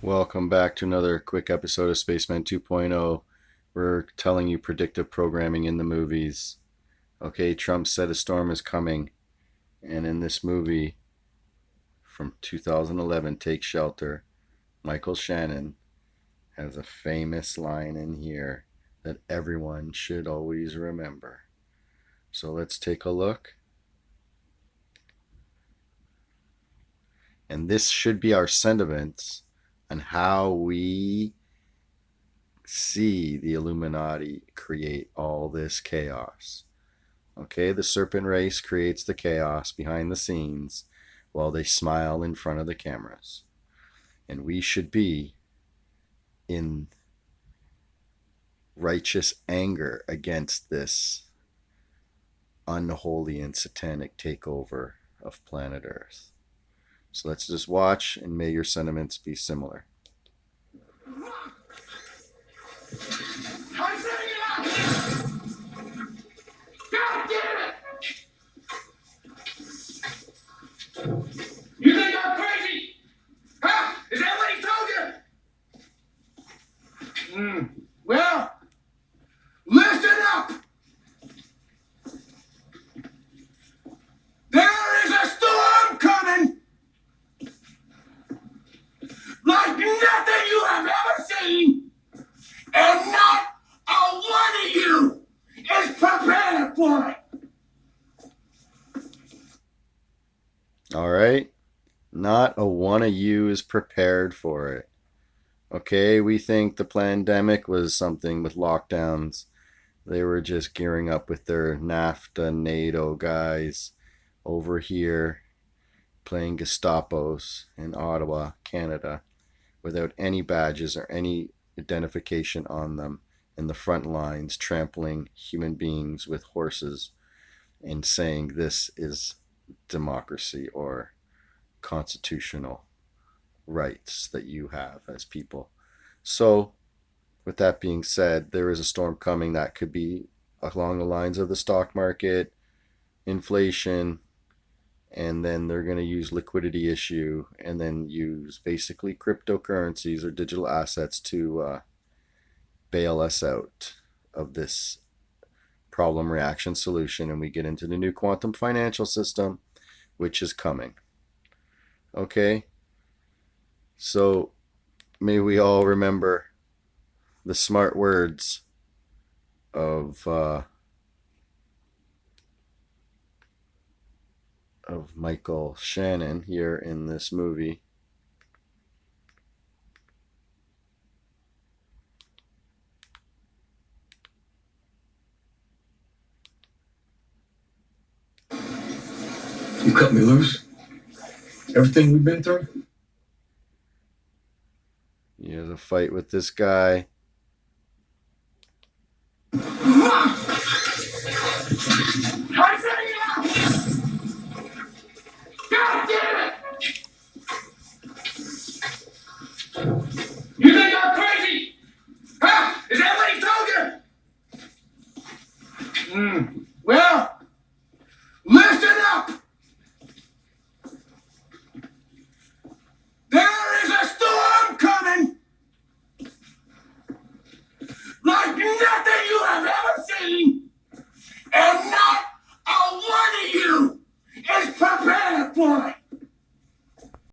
Welcome back to another quick episode of Spaceman 2.0. We're telling you predictive programming in the movies. Okay, Trump said a storm is coming. And in this movie from 2011, Take Shelter, Michael Shannon has a famous line in here that everyone should always remember. So let's take a look. And this should be our sentiments on how we see the Illuminati create all this chaos. Okay, the serpent race creates the chaos behind the scenes while they smile in front of the cameras. And we should be in righteous anger against this unholy and satanic takeover of planet Earth. So let's just watch, and may your sentiments be similar. I'm setting it up! God damn it! You think I'm crazy? Huh? Is that what he told you? Well, listen up! There is a storm coming! Like nothing you have ever seen, and not a one of you is prepared for it. All right? Not a one of you is prepared for it. Okay, we think the pandemic was something with lockdowns. They were just gearing up with their NAFTA, NATO guys over here playing Gestapos in Ottawa, Canada, without any badges or any identification on them, in the front lines, trampling human beings with horses and saying this is democracy or constitutional rights that you have as people. So, with that being said, there is a storm coming that could be along the lines of the stock market, inflation, and then they're going to use liquidity issue and then use basically cryptocurrencies or digital assets to bail us out of this problem reaction solution, and we get into the new quantum financial system, which is coming. Okay, so may we all remember the smart words of Michael Shannon here in this movie. You cut me loose? Everything we've been through? He has a fight with this guy. I'm setting it up! God damn it!